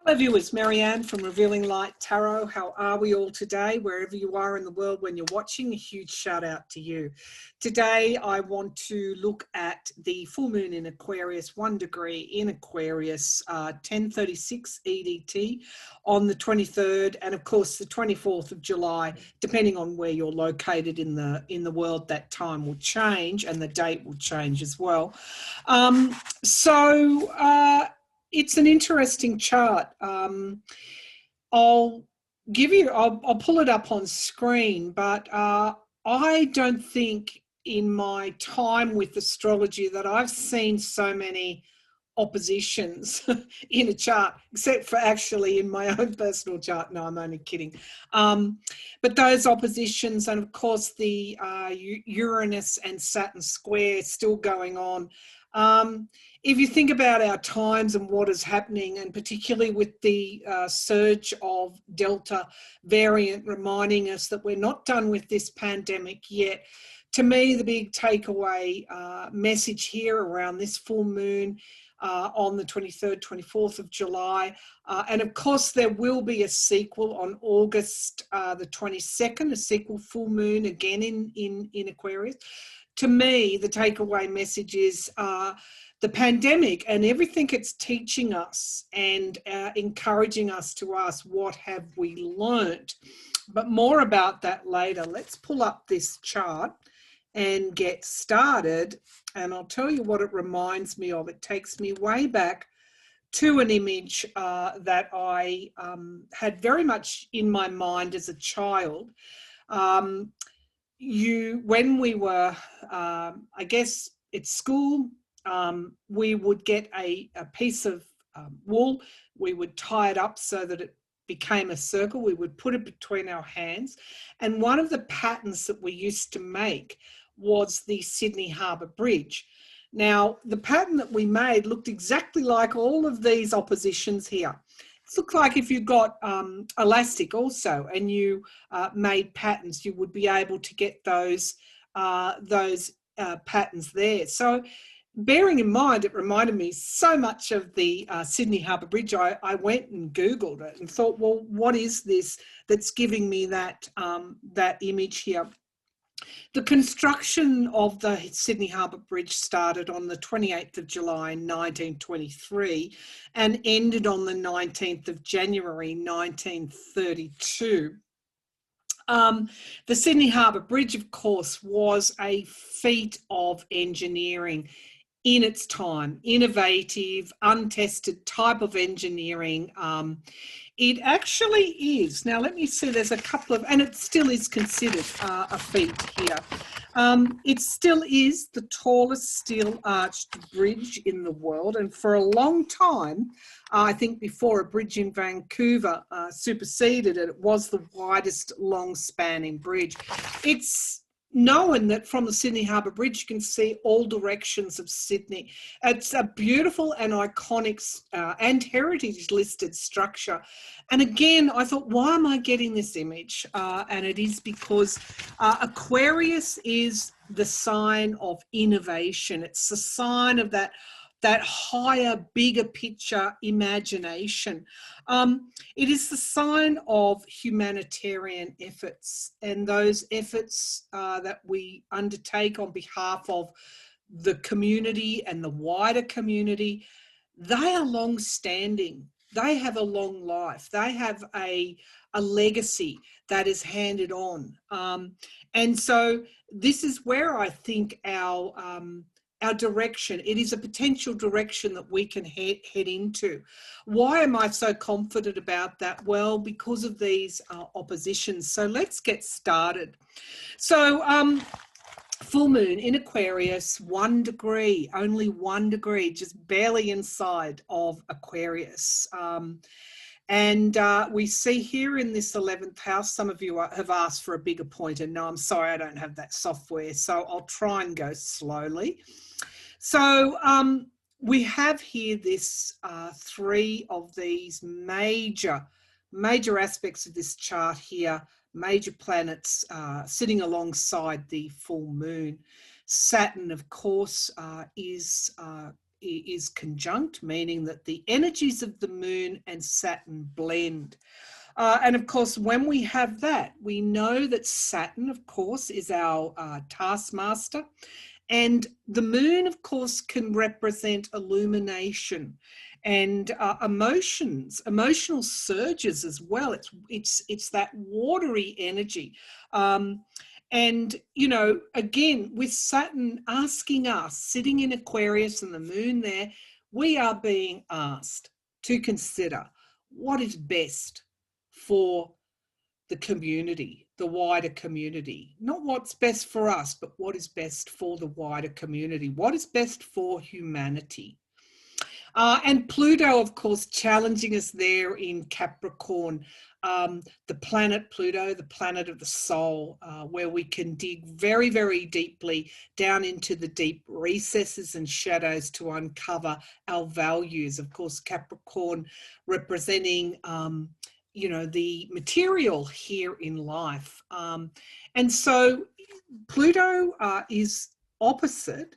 Hello viewers, Marianne from Revealing Light Tarot. How are we all today? Wherever you are in the world when you're watching, a huge shout out to you. Today I want to look at the full moon in Aquarius, 1 degree in Aquarius, 10:36 EDT on the 23rd and of course the 24th of July, depending on where you're located in the world. That time will change and the date will change as well. It's an interesting chart. I'll pull it up on screen, but I don't think in my time with astrology that I've seen so many oppositions in a chart, except for actually in my own personal chart. No, I'm only kidding. But those oppositions, and of course the Uranus and Saturn square still going on. If you think about our times and what is happening, and particularly with the surge of Delta variant reminding us that we're not done with this pandemic yet, to me the big takeaway message here around this full moon on the 23rd, 24th of July, and of course there will be a sequel on August the 22nd, a sequel full moon again in Aquarius. To me, the takeaway message is the pandemic and everything it's teaching us and encouraging us to ask, what have we learnt? But more about that later. Let's pull up this chart and get started. And I'll tell you what it reminds me of. It takes me way back to an image that I had very much in my mind as a child. When we were, I guess at school, we would get a piece of wool. We would tie it up so that it became a circle. We would put it between our hands. And one of the patterns that we used to make was the Sydney Harbour Bridge. Now, the pattern that we made looked exactly like all of these oppositions here. It looked like if you got elastic also and you made patterns, you would be able to get those patterns there. So bearing in mind, it reminded me so much of the Sydney Harbour Bridge. I went and Googled it and thought, well, what is this that's giving me that image here? The construction of the Sydney Harbour Bridge started on the 28th of July 1923 and ended on the 19th of January 1932. The Sydney Harbour Bridge, of course, was a feat of engineering in its time, innovative, untested type of engineering. It actually is. Now, let me see, there's a couple of, and it still is considered a feat here. It still is the tallest steel arched bridge in the world. And for a long time, I think before a bridge in Vancouver superseded it, it was the widest long spanning bridge. It's known that from the Sydney Harbour Bridge you can see all directions of Sydney. It's a beautiful and iconic and heritage listed structure. And again, I thought, why am I getting this image? And it is because Aquarius is the sign of innovation. It's the sign of that higher, bigger picture imagination. It is the sign of humanitarian efforts, and those efforts that we undertake on behalf of the community and the wider community, they are long-standing. They have a long life. They have a legacy that is handed on. And so this is where I think our direction, it is a potential direction that we can head into. Why am I so confident about that? Well, because of these oppositions. So let's get started. So full moon in Aquarius, 1 degree, only 1 degree, just barely inside of Aquarius. We see here in this 11th house, some of you have asked for a bigger pointer. No, I'm sorry, I don't have that software, so I'll try and go slowly. So we have here this 3 of these major aspects of this chart here, major planets sitting alongside the full moon. Saturn, of course, is is conjunct, meaning that the energies of the moon and Saturn blend. And of course, when we have that, we know that Saturn, of course, is our taskmaster. And the moon, of course, can represent illumination and emotions, emotional surges as well. It's that watery energy. And, you know, again, with Saturn asking us, sitting in Aquarius and the moon there, we are being asked to consider what is best for the community, the wider community. Not what's best for us, but what is best for the wider community. What is best for humanity? And Pluto, of course, challenging us there in Capricorn. The planet Pluto, the planet of the soul, where we can dig very, very deeply down into the deep recesses and shadows to uncover our values. Of course, Capricorn representing you know, the material here in life. And so Pluto is opposite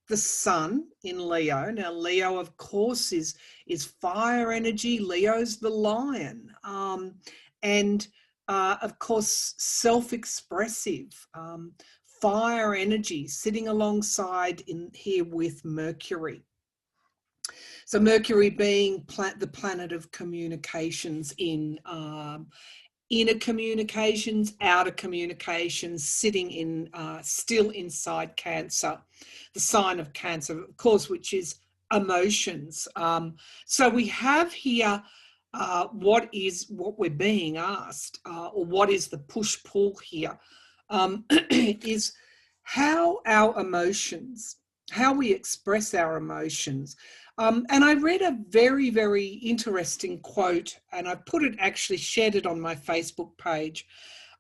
the sun in Leo. Now, Leo, of course, is fire energy. Leo's the lion. And of course, self-expressive, fire energy sitting alongside in here with Mercury. So Mercury being the planet of communications in inner communications, outer communications, sitting in still inside Cancer, the sign of Cancer, of course, which is emotions. So we have here what we're being asked, or what is the push-pull here, is how our emotions, how we express our emotions. And I read a very, very interesting quote, and I put it, actually shared it on my Facebook page.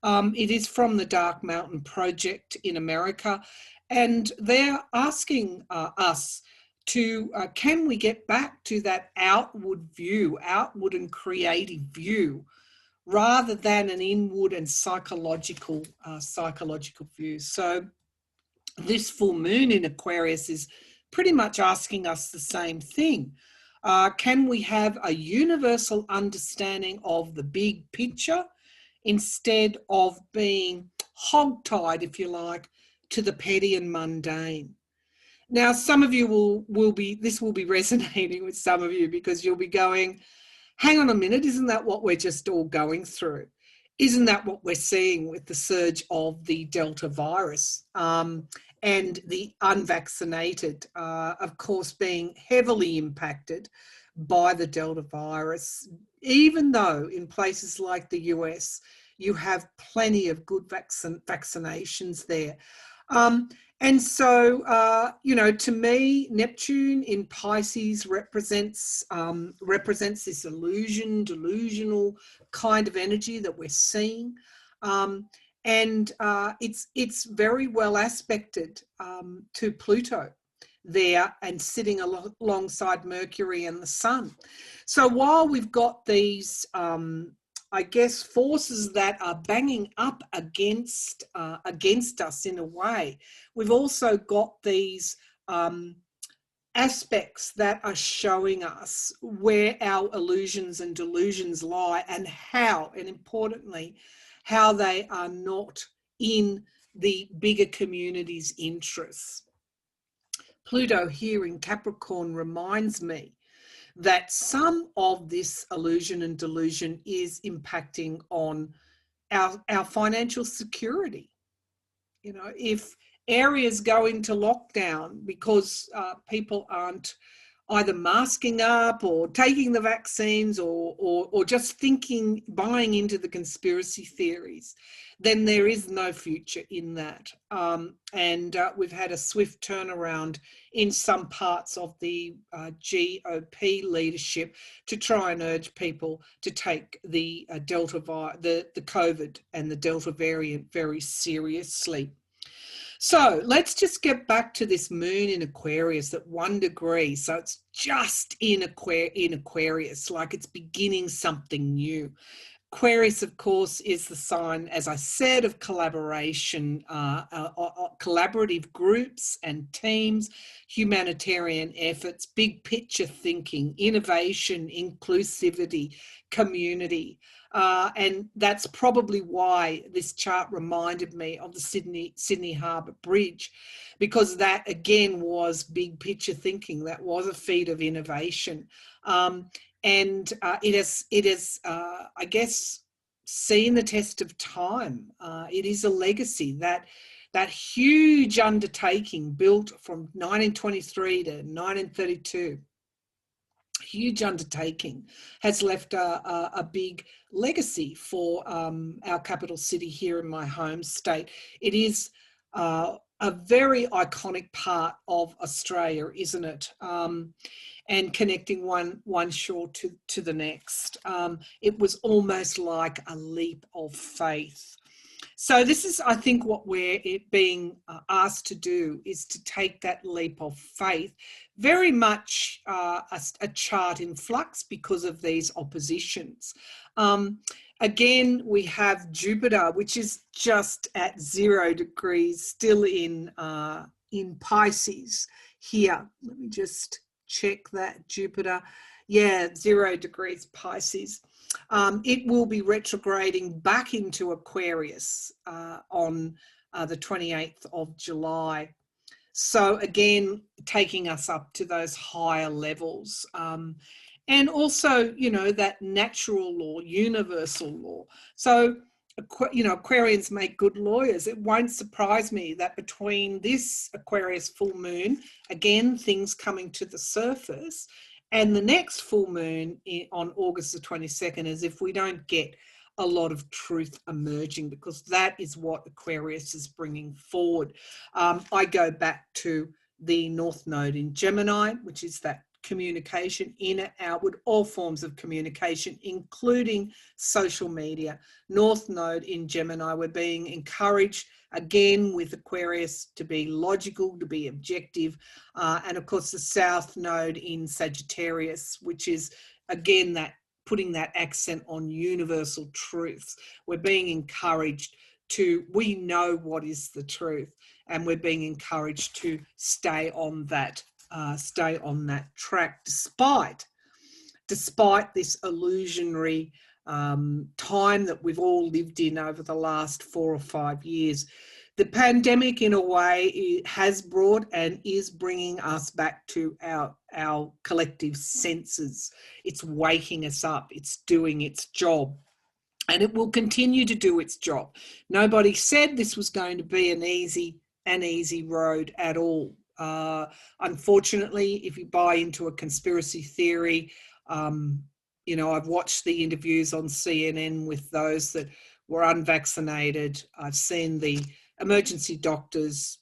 It is from the Dark Mountain Project in America, and they're asking us to, can we get back to that outward view, outward and creative view, rather than an inward and psychological view. So this full moon in Aquarius is pretty much asking us the same thing. Can we have a universal understanding of the big picture instead of being hogtied, if you like, to the petty and mundane? Now, some of you this will be resonating with some of you, because you'll be going, hang on a minute, isn't that what we're just all going through? Isn't that what we're seeing with the surge of the Delta virus? And the unvaccinated, of course, being heavily impacted by the Delta virus, even though in places like the US, you have plenty of good vaccinations there. And so, you know, to me, Neptune in Pisces represents this delusional kind of energy that we're seeing. And it's very well aspected to Pluto there, and sitting alongside Mercury and the Sun. So while we've got these, I guess, forces that are banging up against us in a way, we've also got these aspects that are showing us where our illusions and delusions lie, and how, and importantly, how they are not in the bigger community's interests. Pluto here in Capricorn reminds me that some of this illusion and delusion is impacting on our financial security. You know, if areas go into lockdown because people aren't either masking up or taking the vaccines, or just buying into the conspiracy theories, then there is no future in that. And we've had a swift turnaround in some parts of the GOP leadership to try and urge people to take the the COVID and the Delta variant very seriously. So let's just get back to this moon in Aquarius at 1 degree. So it's just in Aquarius, like it's beginning something new. Aquarius, of course, is the sign, as I said, of collaboration, collaborative groups and teams, humanitarian efforts, big picture thinking, innovation, inclusivity, community. And that's probably why this chart reminded me of the Sydney Harbour Bridge, because that, again, was big picture thinking. That was a feat of innovation. And it has, I guess, seen the test of time. It is a legacy that huge undertaking built from 1923 to 1932. Huge undertaking has left a big legacy for our capital city here in my home state. It is a very iconic part of Australia, isn't it? And connecting one shore to the next. It was almost like a leap of faith. So this is, I think, what we're being asked to do, is to take that leap of faith. Very much a chart in flux because of these oppositions. Again, we have Jupiter, which is just at 0 degrees, still in Pisces here. Let me just check that. Jupiter, yeah, 0 degrees Pisces. It will be retrograding back into Aquarius on the 28th of July. So again, taking us up to those higher levels. And also, you know, that natural law, universal law. So, you know, Aquarians make good lawyers. It won't surprise me that between this Aquarius full moon, again, things coming to the surface, and the next full moon on August the 22nd, as if we don't get a lot of truth emerging, because that is what Aquarius is bringing forward. I go back to the North Node in Gemini, which is that communication, inner, outward, all forms of communication, including social media. North Node in Gemini, we're being encouraged, again, with Aquarius, to be logical, to be objective. And of course, the South Node in Sagittarius, which is, again, that putting that accent on universal truths. We're being encouraged to, we know what is the truth, and we're being encouraged to stay on that track, despite this illusionary time that we've all lived in over the last 4 or 5 years. The pandemic, in a way, it has brought and is bringing us back to our collective senses. It's waking us up. It's doing its job. And it will continue to do its job. Nobody said this was going to be an easy road at all. Unfortunately, if you buy into a conspiracy theory, you know, I've watched the interviews on CNN with those that were unvaccinated. I've seen the emergency doctors,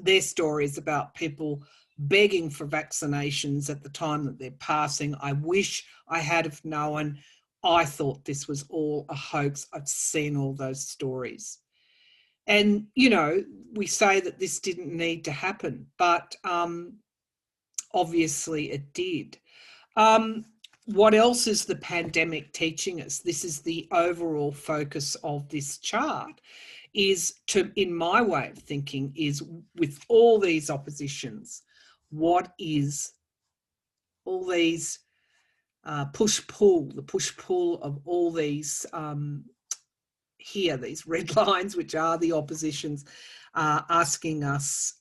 their stories about people begging for vaccinations at the time that they're passing. I wish I had have known. I thought this was all a hoax. I've seen all those stories. And, you know, we say that this didn't need to happen, but obviously it did. What else is the pandemic teaching us? This is the overall focus of this chart, is to, in my way of thinking, is with all these oppositions, what is all these push-pull, the push-pull of all these here, these red lines, which are the oppositions, asking us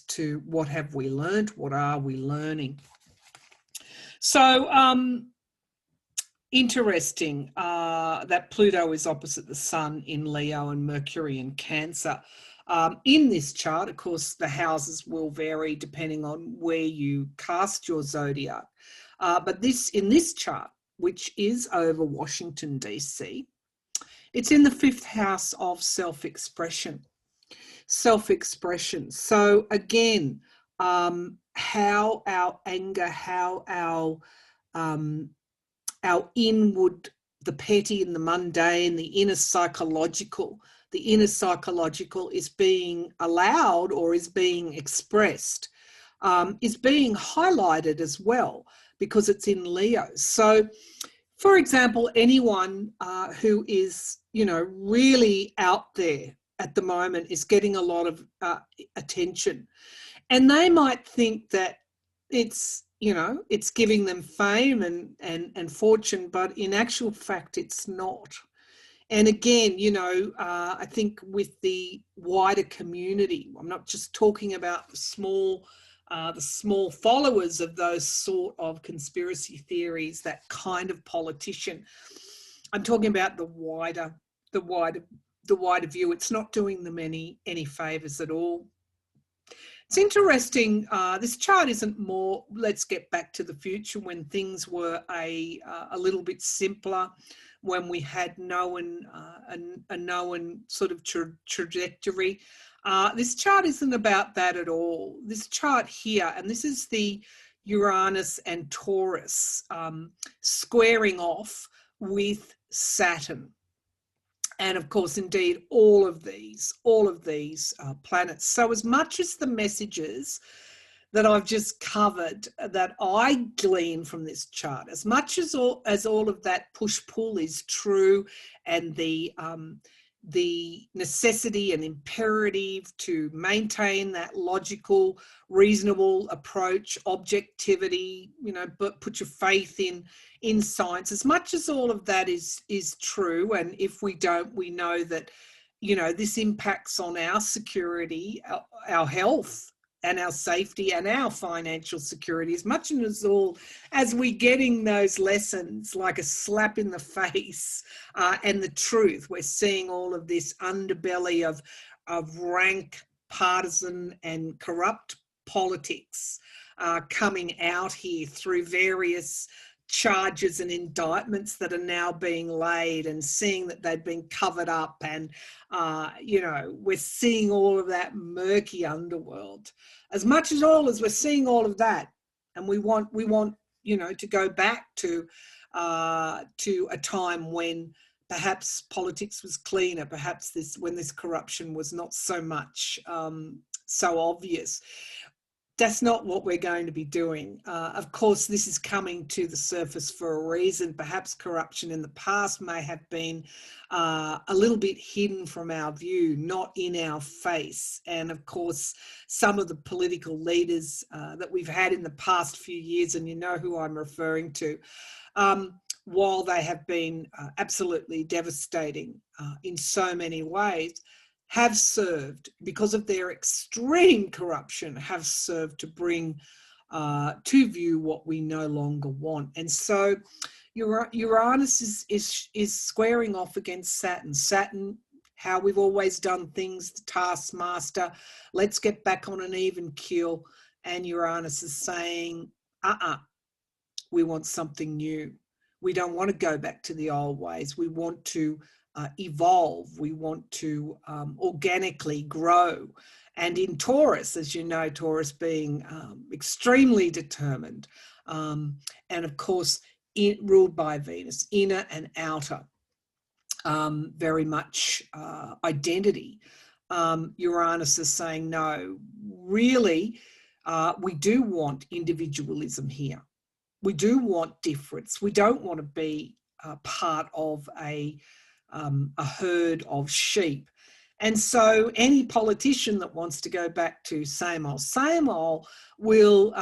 to, what have we learned? What are we learning? So interesting that Pluto is opposite the Sun in Leo and Mercury in Cancer. In this chart, of course, the houses will vary depending on where you cast your zodiac. But in this chart, which is over Washington, DC, it's in the 5th house of self-expression. Self-expression. So again, how our anger, how our inward, the petty and the mundane, the inner psychological is being allowed or is being expressed, is being highlighted as well, because it's in Leo. So For example, anyone who is, you know, really out there at the moment is getting a lot of attention. And they might think that it's, you know, it's giving them fame and fortune, but in actual fact, it's not. And again, you know, I think with the wider community, I'm not just talking about the small followers of those sort of conspiracy theories, that kind of politician. I'm talking about the wider view. It's not doing them any favors at all. It's interesting. This chart isn't more, let's get back to the future when things were a little bit simpler, when we had a known sort of trajectory. This chart isn't about that at all. This chart here, and this is the Uranus and Taurus squaring off with Saturn. And of course, indeed, all of these planets. So as much as the messages that I've just covered that I glean from this chart, as much as all of that push-pull is true, and the necessity and imperative to maintain that logical, reasonable approach, objectivity, you know, but put your faith in science, as much as all of that is true. And if we don't, we know that, you know, this impacts on our security, our health, and our safety and our financial security, as much as we're getting those lessons like a slap in the face, and the truth. We're seeing all of this underbelly of rank, partisan and corrupt politics coming out here through various charges and indictments that are now being laid, and seeing that they've been covered up, and you know, we're seeing all of that murky underworld. As much as we're seeing all of that, and we want you know, to go back to a time when perhaps politics was cleaner, perhaps when this corruption was not so much so obvious. That's not what we're going to be doing. Of course, this is coming to the surface for a reason. Perhaps corruption in the past may have been a little bit hidden from our view, not in our face. And of course, some of the political leaders that we've had in the past few years, and you know who I'm referring to, while they have been absolutely devastating in so many ways, have served, because of their extreme corruption, have served to bring to view what we no longer want. And so Uranus is squaring off against Saturn. Saturn, how we've always done things, the taskmaster, let's get back on an even keel. And Uranus is saying, we want something new. We don't want to go back to the old ways. We want to evolve. We want to organically grow. And in Taurus, as you know, Taurus being extremely determined, and of course ruled by Venus, inner and outer, very much identity. Uranus is saying, no, really, we do want individualism here. We do want difference. We don't want to be part of a herd of sheep. And so any politician that wants to go back to same old will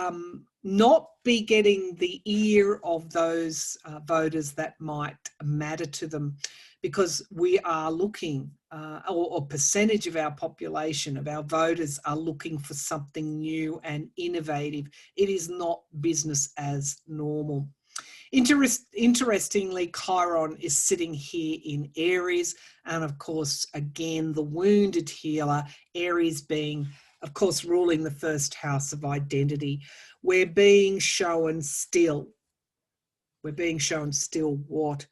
not be getting the ear of those voters that might matter to them, because we are looking, or a percentage of our population, of our voters, are looking for something new and innovative. It is not business as normal. Interestingly, Chiron is sitting here in Aries, and of course, again, the wounded healer, Aries being, of course, ruling the first house of identity. We're being shown still what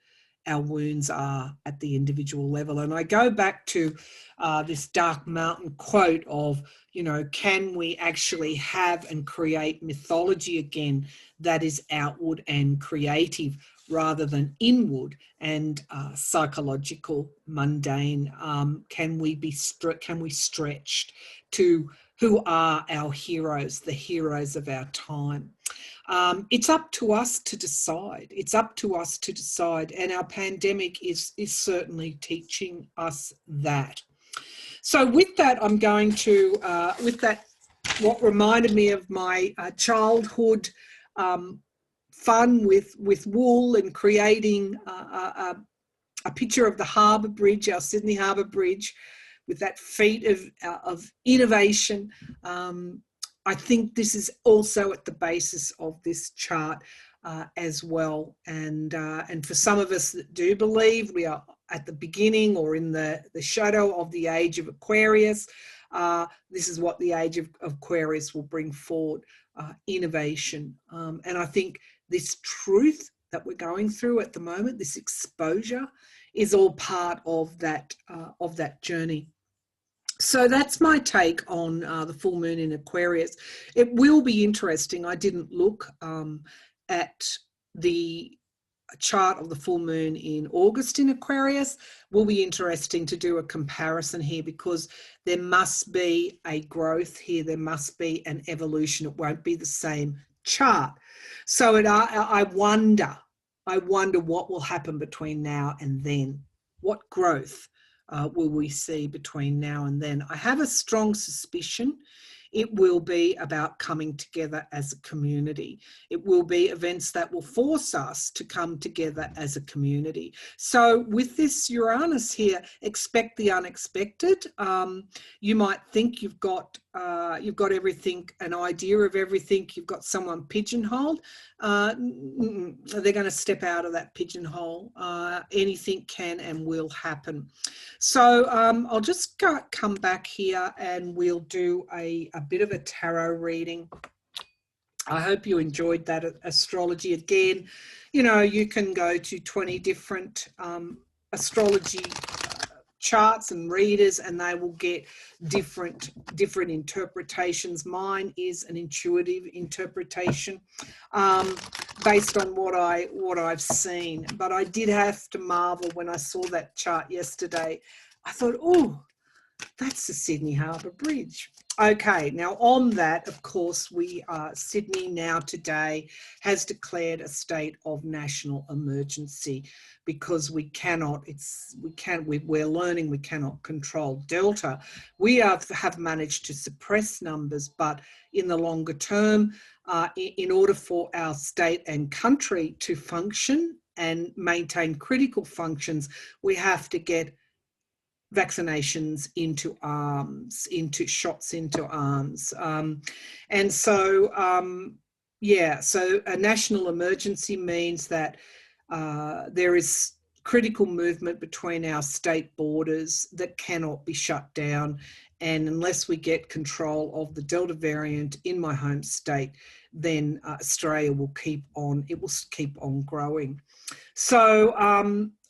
our wounds are at the individual level. And I go back to this Dark Mountain quote of, you know, can we actually have and create mythology again that is outward and creative rather than inward and psychological, mundane? Can we stretched to who are our heroes, the heroes of our time? It's up to us to decide. It's up to us to decide. And our pandemic is certainly teaching us that. So with that, I'm going to, what reminded me of my childhood fun with wool and creating a picture of the Harbour Bridge, our Sydney Harbour Bridge, with that feat of innovation. I think this is also at the basis of this chart as well. And for some of us that do believe we are at the beginning or in the shadow of the age of Aquarius, this is what the age of Aquarius will bring forward, innovation. And I think this truth that we're going through at the moment, this exposure, is all part of that journey. So that's my take on the full moon in Aquarius. It will be interesting. I didn't look at the chart of the full moon in August in Aquarius. Will be interesting to do a comparison here, because there must be a growth here. There must be an evolution. It won't be the same chart. So I wonder what will happen between now and then. What growth will we see between now and then? I have a strong suspicion it will be about coming together as a community. It will be events that will force us to come together as a community. So with this Uranus here, expect the unexpected. You might think you've got everything, an idea of everything. You've got someone pigeonholed. They're going to step out of that pigeonhole. Anything can and will happen. So I'll just come back here and we'll do a bit of a tarot reading. I hope you enjoyed that astrology. Again, you know, you can go to 20 different astrology charts and readers, and they will get different interpretations. Mine is an intuitive interpretation based on what I've seen. But I did have to marvel when I saw that chart yesterday. I thought, oh, that's the Sydney Harbour Bridge. Okay, now on that, of course, Sydney now today has declared a state of national emergency, because we're learning we cannot control Delta. We have managed to suppress numbers, but in the longer term, in order for our state and country to function and maintain critical functions, we have to get vaccinations into arms, shots into arms. And so, yeah, so a national emergency means that there is critical movement between our state borders that cannot be shut down. And unless we get control of the Delta variant in my home state, then Australia will keep on growing. So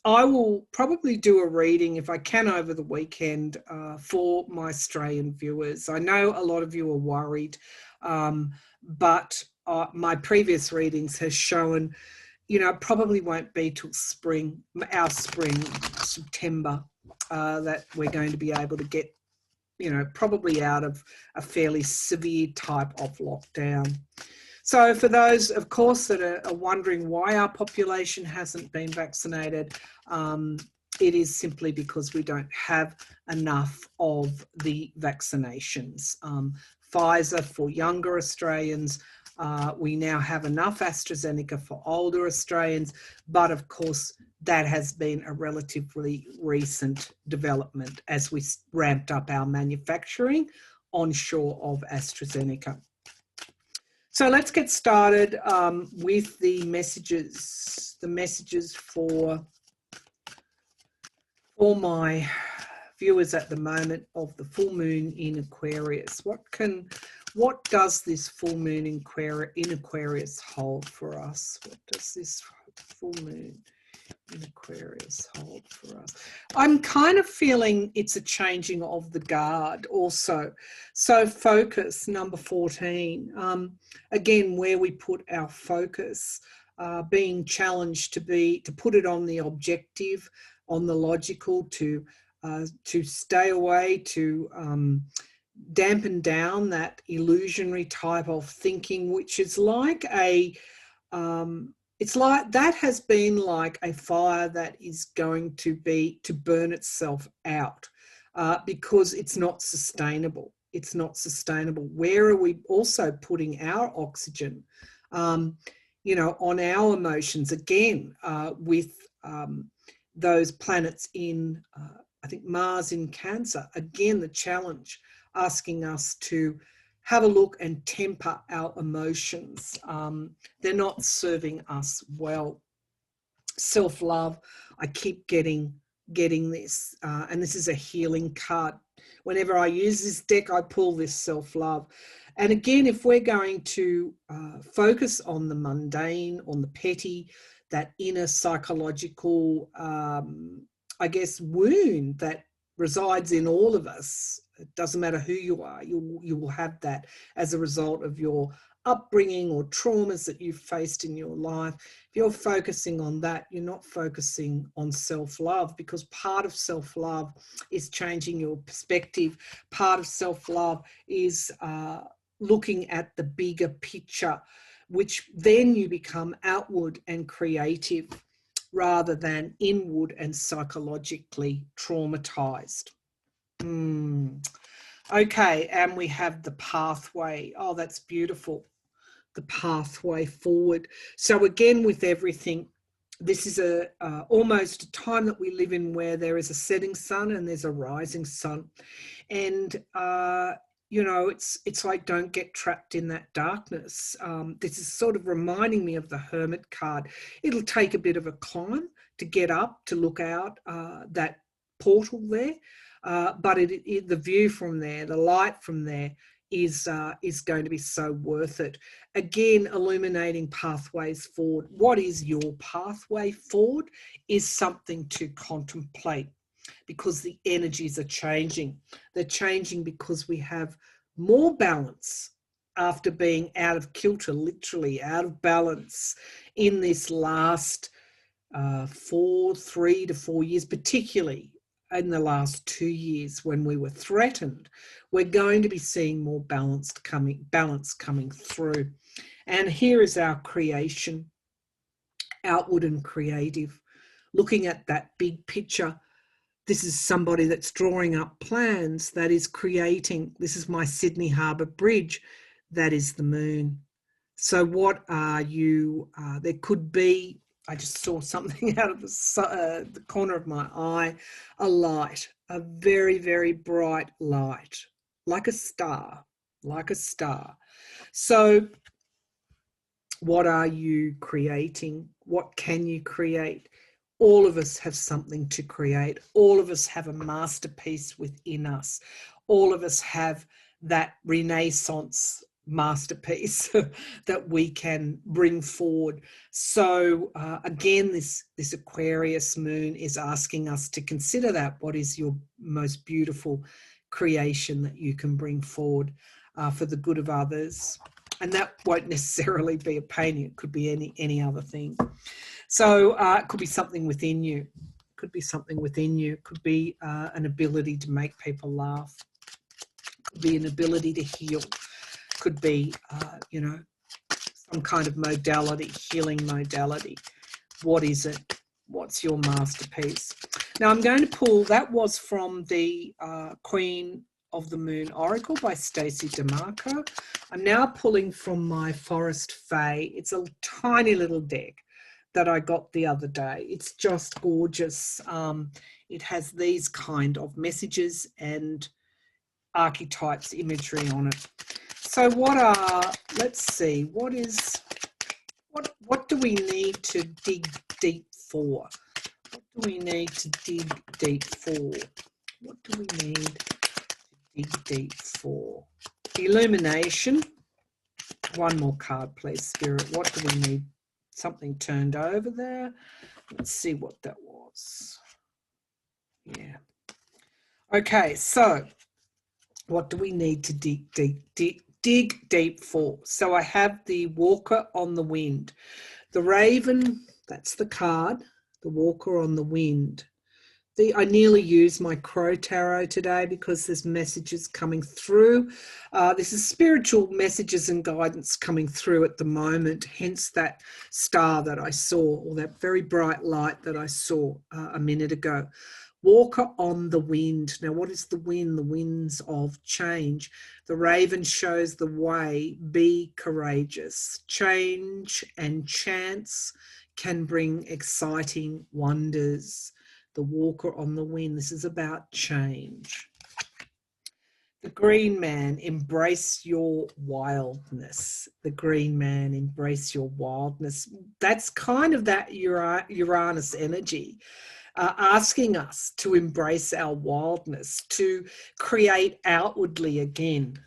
I will probably do a reading, if I can, over the weekend for my Australian viewers. I know a lot of you are worried, but my previous readings has shown, you know, it probably won't be till our spring, September, that we're going to be able to get, you know, probably out of a fairly severe type of lockdown. So for those, of course, that are wondering why our population hasn't been vaccinated, it is simply because we don't have enough of the vaccinations. Pfizer for younger Australians, we now have enough AstraZeneca for older Australians, but of course that has been a relatively recent development as we ramped up our manufacturing onshore of AstraZeneca. So let's get started with the messages for my viewers at the moment of the full moon in Aquarius. What does this full moon in Aquarius hold for us? What does this full moon in Aquarius hold for us? I'm kind of feeling it's a changing of the guard also. So focus, number 14, again, where we put our focus, being challenged to put it on the objective, on the logical, to stay away, to dampen down that illusionary type of thinking, which is like a, it's like that has been like a fire that is going to burn itself out, because it's not sustainable. It's not sustainable. Where are we also putting our oxygen? You know, on our emotions again, with those planets in, I think Mars in Cancer. Again, the challenge, asking us to have a look and temper our emotions. They're not serving us well. Self-love, I keep getting this, and this is a healing card. Whenever I use this deck, I pull this self-love. And again, if we're going to focus on the mundane, on the petty, that inner psychological, I guess, wound that resides in all of us, it doesn't matter who you are, you will have that as a result of your upbringing or traumas that you've faced in your life. If you're focusing on that, you're not focusing on self-love, because part of self-love is changing your perspective. Part of self-love is looking at the bigger picture, which then you become outward and creative rather than inward and psychologically traumatized. Okay, and we have the pathway. Oh, that's beautiful. The pathway forward. So again, with everything, this is almost a time that we live in where there is a setting sun and there's a rising sun. And, you know, it's like, don't get trapped in that darkness. This is sort of reminding me of the Hermit card. It'll take a bit of a climb to get up, to look out that portal there. But the view from there, the light from there, is going to be so worth it. Again, illuminating pathways forward. What is your pathway forward is something to contemplate, because the energies are changing. They're changing because we have more balance after being out of kilter, literally out of balance in this last 3 to 4 years, particularly in the last 2 years when we were threatened. We're going to be seeing more balance coming through. And here is our creation, outward and creative, looking at that big picture. This is somebody that's drawing up plans, that is creating. This is my Sydney Harbour Bridge. That is the moon. So what are you? There could be, I just saw something out of the corner of my eye, a light, a very, very bright light, like a star, like a star. So what are you creating? What can you create? All of us have something to create. All of us have a masterpiece within us. All of us have that Renaissance masterpiece that we can bring forward. So again, this Aquarius moon is asking us to consider that. What is your most beautiful creation that you can bring forward for the good of others? And that won't necessarily be a painting. It could be any other thing. So it could be something within you. It could be something within you. It could be an ability to make people laugh. It could be an ability to heal. Could be, you know, some kind of modality, healing modality. What is it? What's your masterpiece? Now I'm going to pull, that was from the Queen of the Moon Oracle by Stacey DeMarco. I'm now pulling from my Forest Fae. It's a tiny little deck that I got the other day. It's just gorgeous. It has these kind of messages and archetypes, imagery on it. So let's see, what do we need to dig deep for? What do we need to dig deep for? What do we need to dig deep for? Illumination. One more card, please, Spirit. What do we need? Something turned over there. Let's see what that was. Yeah. Okay, so what do we need to dig deep for? So I have the Walker on the Wind. The Raven, that's the card. The Walker on the Wind. I nearly used my Crow Tarot today because there's messages coming through. This is spiritual messages and guidance coming through at the moment, hence that star that I saw, or that very bright light that I saw a minute ago. Walker on the wind. Now, what is the wind? The winds of change. The raven shows the way. Be courageous. Change and chance can bring exciting wonders. The walker on the wind. This is about change. The green man, embrace your wildness. The green man, embrace your wildness. That's kind of that Uranus energy, asking us to embrace our wildness, to create outwardly again.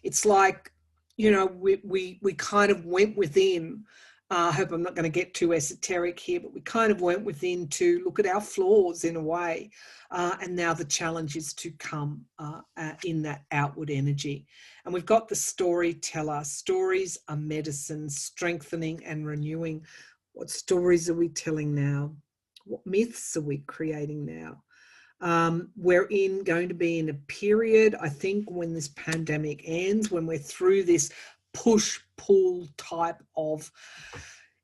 It's like, you know, we kind of went within. I hope I'm not going to get too esoteric here, but we kind of went within to look at our flaws in a way. And now the challenge is to come in that outward energy. And we've got the storyteller. Stories are medicine, strengthening and renewing. What stories are we telling now? What myths are we creating now? We're going to be in a period, I think, when this pandemic ends, when we're through this push-pull type of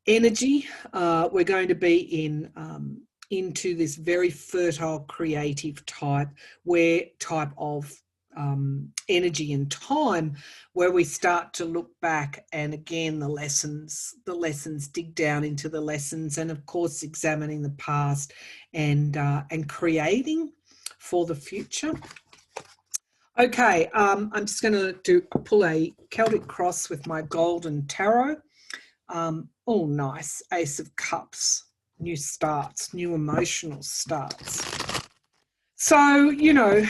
energy, we're going to be into this very fertile, creative type of energy and time, where we start to look back, and again the lessons, dig down into the lessons, and of course examining the past and creating for the future. Okay, I'm just going to pull a Celtic cross with my golden tarot. Oh, nice. Ace of Cups, new starts, new emotional starts. So, you know,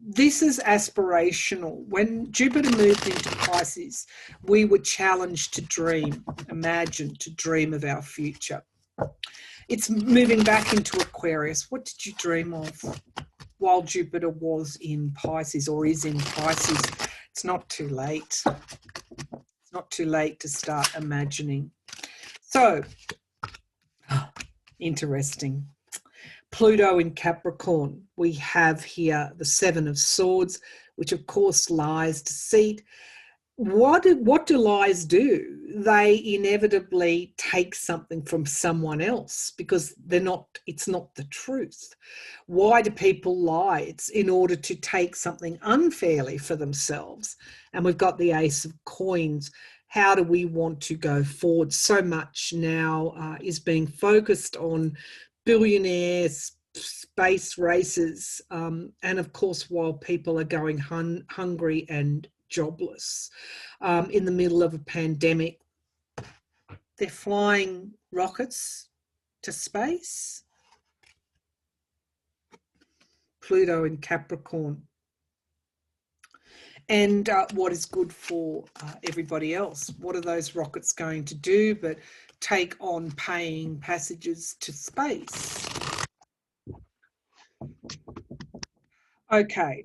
this is aspirational. When Jupiter moved into Pisces, we were challenged to dream, imagine, to dream of our future. It's moving back into Aquarius. What did you dream of while Jupiter was in Pisces, or is in Pisces? It's not too late. It's not too late to start imagining. So, interesting. Pluto in Capricorn. We have here the Seven of Swords, which of course lies, deceit. What do lies do? They inevitably take something from someone else because it's not the truth. Why do people lie? It's in order to take something unfairly for themselves. And we've got the Ace of Coins. How do we want to go forward? So much now is being focused on billionaires, space races, and of course, while people are going hungry and jobless in the middle of a pandemic, they're flying rockets to space. Pluto in Capricorn. And what is good for everybody else? What are those rockets going to do but take on paying passages to space? Okay.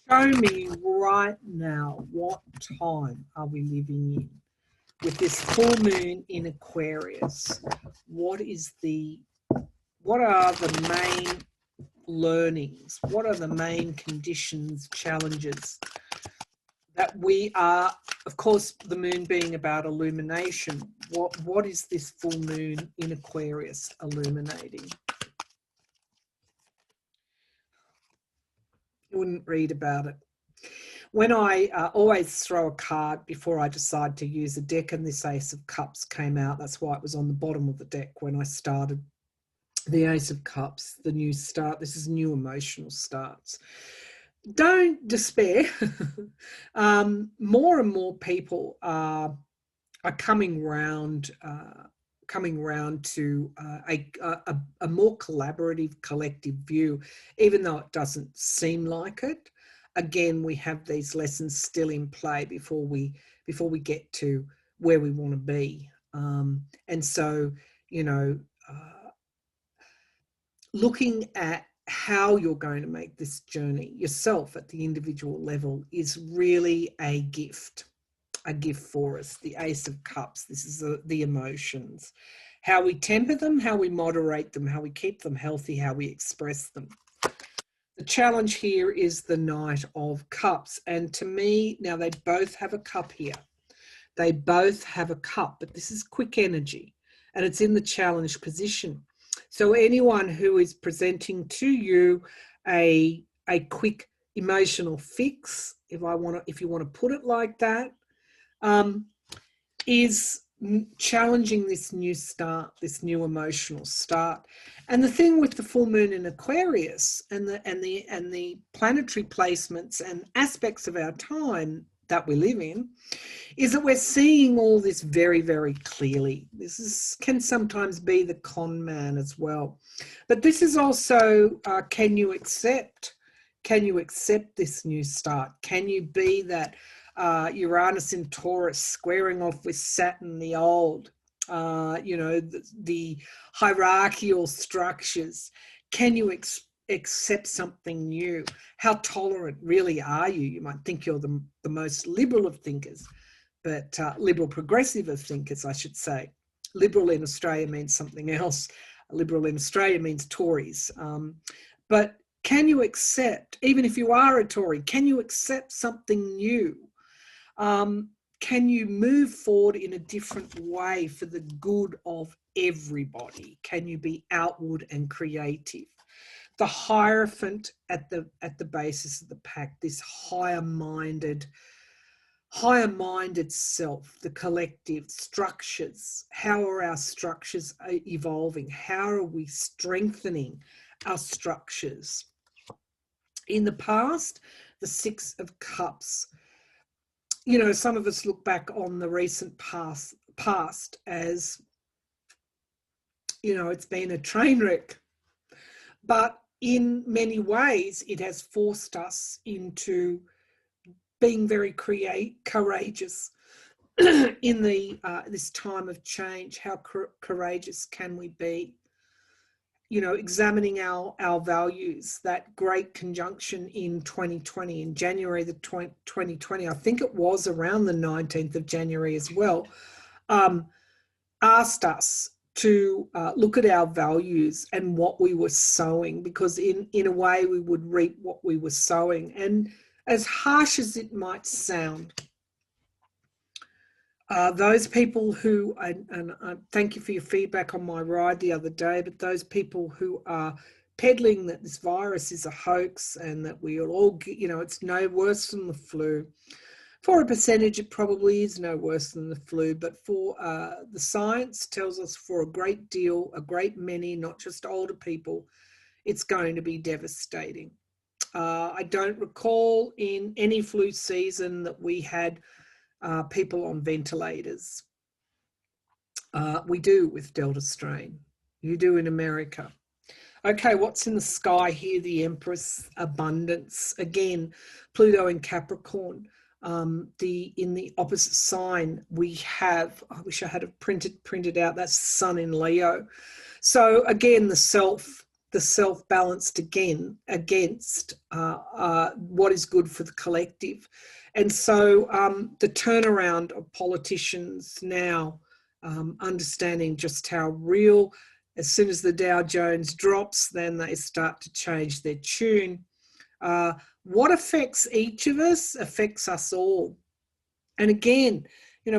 Show me right now, what time are we living in? With this full moon in Aquarius, what are the main learnings? What are the main conditions, challenges that we are, of course, the moon being about illumination? What is this full moon in Aquarius illuminating? You wouldn't read about it. When I always throw a card before I decide to use a deck, and this Ace of Cups came out. That's why it was on the bottom of the deck when I started. The Ace of Cups, the new start. This is new emotional starts. Don't despair. More and more people are coming round to a more collaborative, collective view, even though it doesn't seem like it. Again, we have these lessons still in play before we get to where we want to be. And so, you know, looking at how you're going to make this journey yourself at the individual level is really a gift. a gift for us. The Ace of Cups. This is the emotions. How we temper them, how we moderate them, how we keep them healthy, how we express them. The challenge here is the Knight of Cups. And to me, now they both have a cup here. They both have a cup, but this is quick energy and it's in the challenge position. So anyone who is presenting to you a quick emotional fix, if you want to put it like that, is challenging this new start, this new emotional start. And the thing with the full moon in Aquarius and the planetary placements and aspects of our time that we live in is that we're seeing all this very, very clearly. This can sometimes be the con man as well. But this is also, can you accept this new start? Can you be that Uranus in Taurus squaring off with Saturn the old, the hierarchical structures? Can you accept something new? How tolerant really are you? You might think you're the most liberal of thinkers, but liberal progressive of thinkers, I should say. Liberal in Australia means something else. Liberal in Australia means Tories. But can you accept, even if you are a Tory, can you accept something new? Can you move forward in a different way for the good of everybody? Can you be outward and creative? The Hierophant at the basis of the pack, this higher-minded self, the collective structures. How are our structures evolving? How are we strengthening our structures? In the past, the Six of Cups, some of us look back on the recent past as, it's been a train wreck. But in many ways, it has forced us into being very courageous in this time of change. How courageous can we be? Examining our values. That great conjunction in 2020, in January the 2020, I think it was around the 19th of January as well, asked us to look at our values and what we were sowing, because in a way we would reap what we were sowing. And as harsh as it might sound, those people who, and I thank you for your feedback on my ride the other day, but those people who are peddling that this virus is a hoax and that we'll all get, it's no worse than the flu. For a percentage, it probably is no worse than the flu, but for the science tells us for a great many, not just older people, it's going to be devastating. I don't recall in any flu season that we had people on ventilators. We do with Delta strain. You do in America. Okay, what's in the sky here? The Empress, abundance. Again, Pluto in Capricorn. In the opposite sign, we have, I wish I had it printed out, that's Sun in Leo. So again, the self balanced again against what is good for the collective. And so the turnaround of politicians now, understanding just how real, as soon as the Dow Jones drops, then they start to change their tune. What affects each of us affects us all. And again,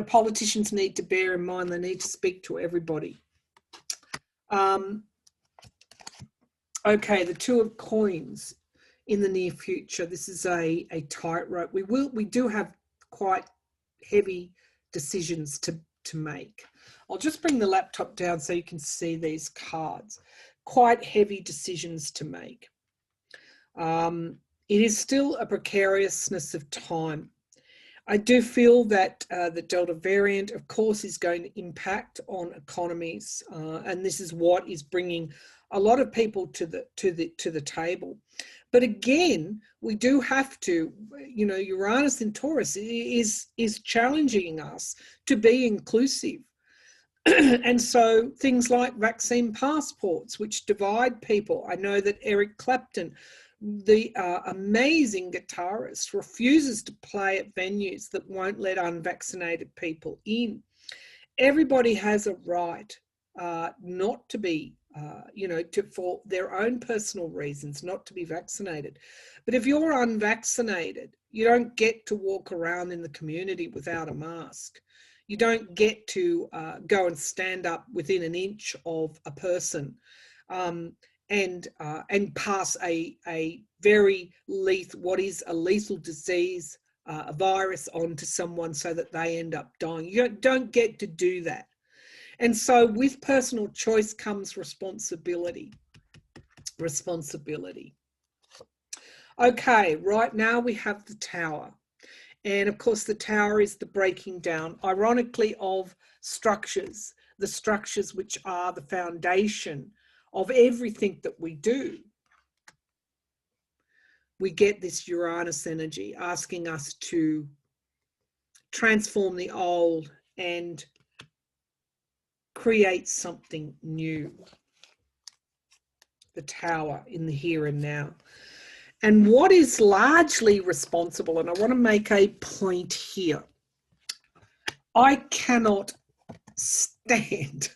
politicians need to bear in mind, they need to speak to everybody. Okay, the Two of Coins in the near future. This is a tightrope. We do have quite heavy decisions to make. I'll just bring the laptop down so you can see these cards. Quite heavy decisions to make. It is still a precariousness of time. I do feel that the Delta variant, of course, is going to impact on economies, and this is what is bringing a lot of people to the table. But again, we do have to, Uranus in Taurus is challenging us to be inclusive. And so things like vaccine passports, which divide people. I know that Eric Clapton The amazing guitarist refuses to play at venues that won't let unvaccinated people in. Everybody has a right not to be, for their own personal reasons, not to be vaccinated. But if you're unvaccinated, you don't get to walk around in the community without a mask. You don't get to go and stand up within an inch of a person and pass a very lethal, what is a lethal disease, a virus onto someone so that they end up dying. You don't get to do that. And so with personal choice comes responsibility. Responsibility. Okay, right now we have the Tower. And of course, the Tower is the breaking down, ironically, of structures, the structures which are the foundation of everything that we do. We get this Uranus energy asking us to transform the old and create something new. The Tower in the here and now. And what is largely responsible, and I want to make a point here, I cannot stand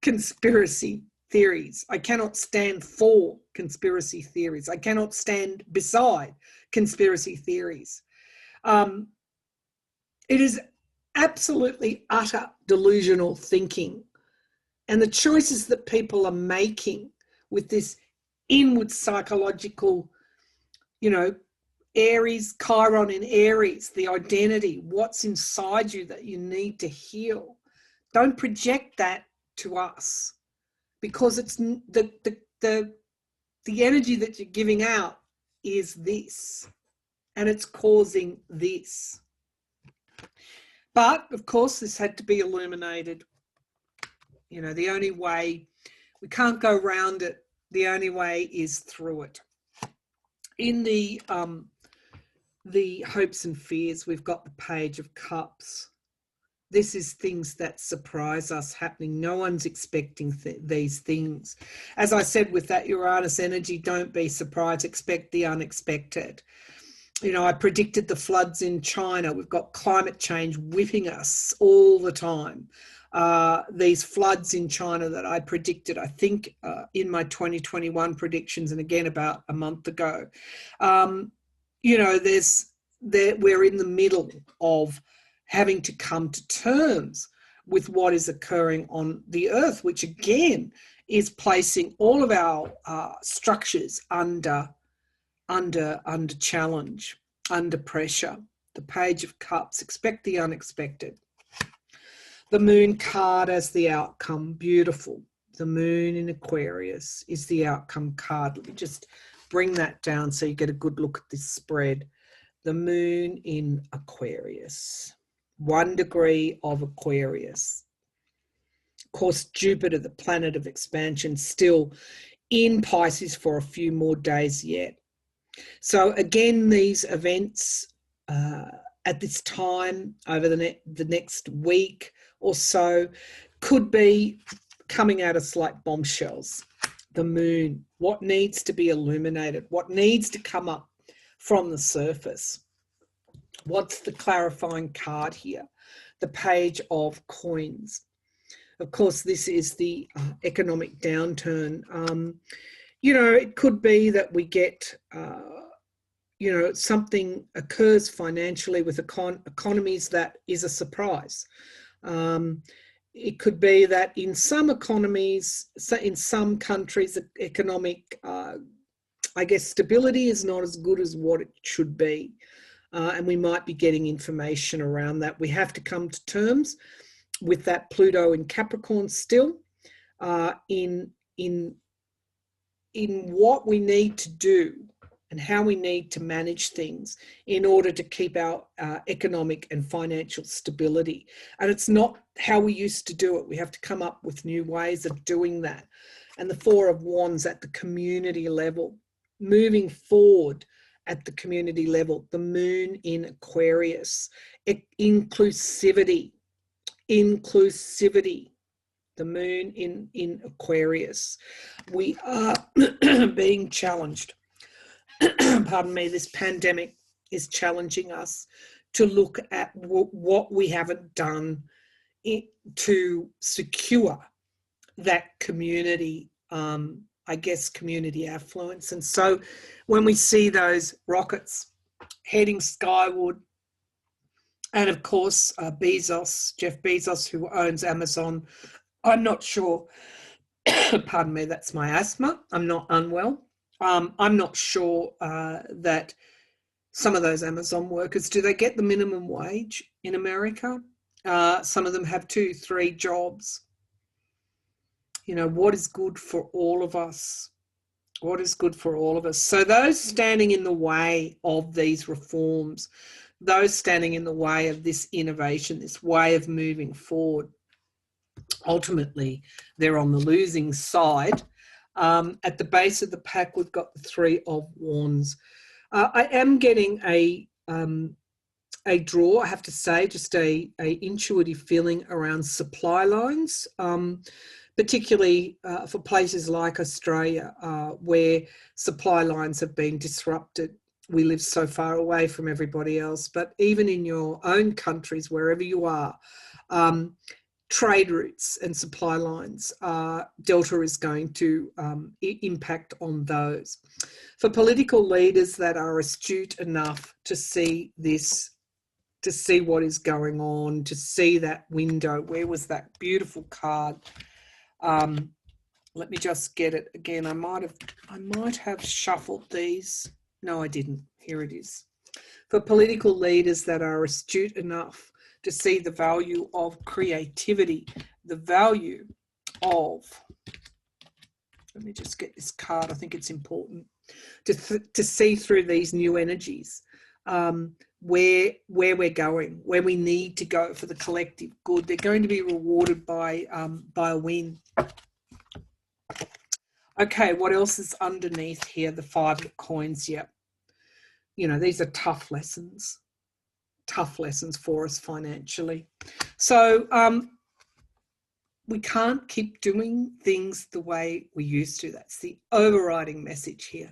conspiracy theories. I cannot stand for conspiracy theories. I cannot stand beside conspiracy theories. It is absolutely utter delusional thinking. And the choices that people are making with this inward psychological, Aries, Chiron in Aries, the identity, what's inside you that you need to heal. Don't project that to us, because it's the energy that you're giving out is this, and it's causing this. But of course, this had to be illuminated. The only way, we can't go around it. The only way is through it. In the hopes and fears, we've got the Page of Cups. This is things that surprise us happening. No one's expecting these things. As I said, with that Uranus energy, don't be surprised, expect the unexpected. I predicted the floods in China. We've got climate change whipping us all the time. These floods in China that I predicted, I think, in my 2021 predictions, and again about a month ago. We're in the middle of having to come to terms with what is occurring on the earth, which again is placing all of our structures under challenge, under pressure. The Page of Cups, expect the unexpected. The Moon card as the outcome, beautiful. The Moon in Aquarius is the outcome card. Let me just bring that down so you get a good look at this spread. The Moon in Aquarius, 1 degree of Aquarius. Of course, Jupiter, the planet of expansion, still in Pisces for a few more days yet. So again, these events at this time over the next week or so could be coming at us like bombshells. The Moon, what needs to be illuminated, what needs to come up from the surface. What's the clarifying card here? The Page of Coins. Of course, this is the economic downturn. It could be that we get, something occurs financially with economies that is a surprise. It could be that in some economies, in some countries, economic, stability is not as good as what it should be. And we might be getting information around that. We have to come to terms with that Pluto in Capricorn still, in what we need to do and how we need to manage things in order to keep our economic and financial stability. And it's not how we used to do it. We have to come up with new ways of doing that. And the Four of Wands at the community level, moving forward at the community level, the Moon in Aquarius, inclusivity, the Moon in Aquarius. We are being challenged pardon me, this pandemic is challenging us to look at what we haven't done to secure that community, I guess, community affluence. And so when we see those rockets heading skyward, and of course, Jeff Bezos, who owns Amazon, I'm not sure, pardon me, that's my asthma, I'm not unwell. I'm not sure that some of those Amazon workers, do they get the minimum wage in America? Some of them have 2-3 jobs. You know, what is good for all of us? What is good for all of us? So those standing in the way of these reforms, those standing in the way of this innovation, this way of moving forward, ultimately they're on the losing side. At the base of the pack, we've got the 3 of Wands. I am getting a draw, I have to say, just a intuitive feeling around supply lines, particularly for places like Australia, where supply lines have been disrupted. We live so far away from everybody else, but even in your own countries, wherever you are, trade routes and supply lines, Delta is going to impact on those. For political leaders that are astute enough to see this, to see what is going on, to see that window, where was that beautiful card? Let me just get it again. I might have shuffled these. No, I didn't. Here it is. For political leaders that are astute enough to see the value of creativity, the value of, let me just get this card, I think it's important, to see through these new energies, where we're going, where we need to go for the collective good. They're going to be rewarded by a win. Okay, what else is underneath here? The 5 of coins. Yep. You know, these are tough lessons for us financially. So we can't keep doing things the way we used to. That's the overriding message here.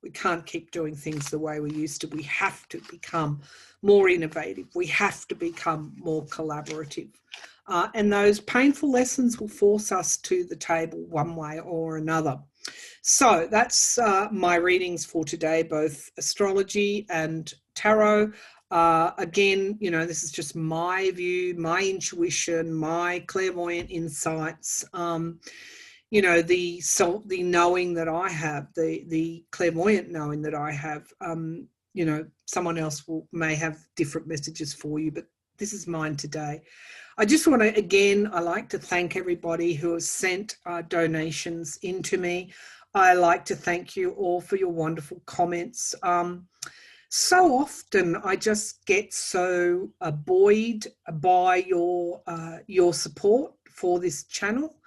We can't keep doing things the way we used to. We have to become more innovative. We have to become more collaborative. And those painful lessons will force us to the table one way or another. So that's my readings for today, both astrology and tarot. Again, you know, this is just my view, my intuition, my clairvoyant insights. You know, the knowing that I have, the clairvoyant knowing that I have. You know, someone else may have different messages for you, but this is mine today. I just want to, again, I like to thank everybody who has sent donations into me. I like to thank you all for your wonderful comments. So often I just get so buoyed by your support for this channel,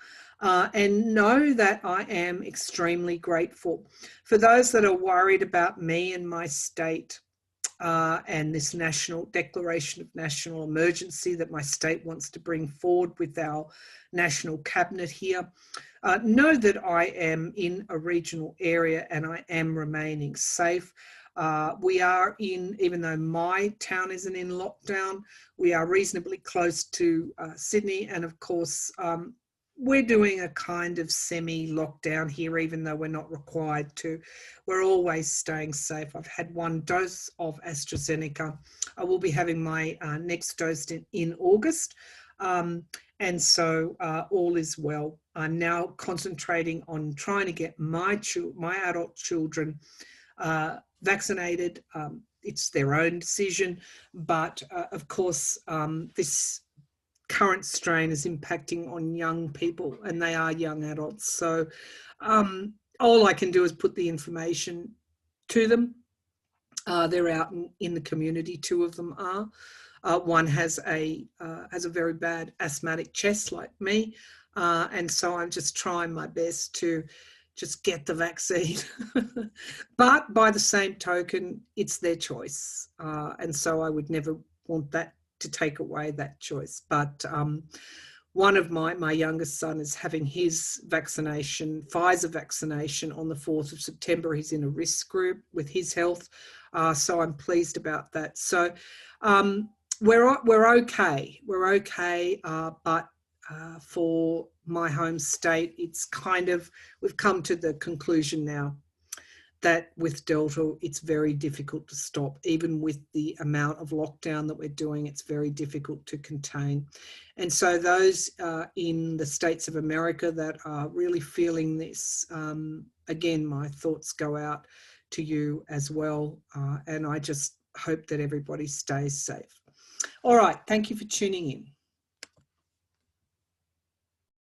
and know that I am extremely grateful. For those that are worried about me and my state, and this national declaration of national emergency that my state wants to bring forward with our national cabinet here, know that I am in a regional area and I am remaining safe. We are in, even though my town isn't in lockdown, we are reasonably close to Sydney, and of course we're doing a kind of semi-lockdown here, even though we're not required to. We're always staying safe. I've had 1 dose of AstraZeneca. I will be having my next dose in August. And so all is well. I'm now concentrating on trying to get my adult children vaccinated. It's their own decision. But of course, this current strain is impacting on young people, and they are young adults. So all I can do is put the information to them. They're out in the community. 2 of them are. One has a very bad asthmatic chest like me, and so I'm just trying my best to just get the vaccine. But by the same token, it's their choice, and so I would never want that to take away that choice. But one of my youngest son is having his vaccination, Pfizer vaccination, on the 4th of September. He's in a risk group with his health. So I'm pleased about that. So we're okay. We're okay, but for my home state, it's kind of, we've come to the conclusion now that with Delta, it's very difficult to stop. Even with the amount of lockdown that we're doing, it's very difficult to contain. And so those in the States of America that are really feeling this, again, my thoughts go out to you as well. And I just hope that everybody stays safe. All right, thank you for tuning in.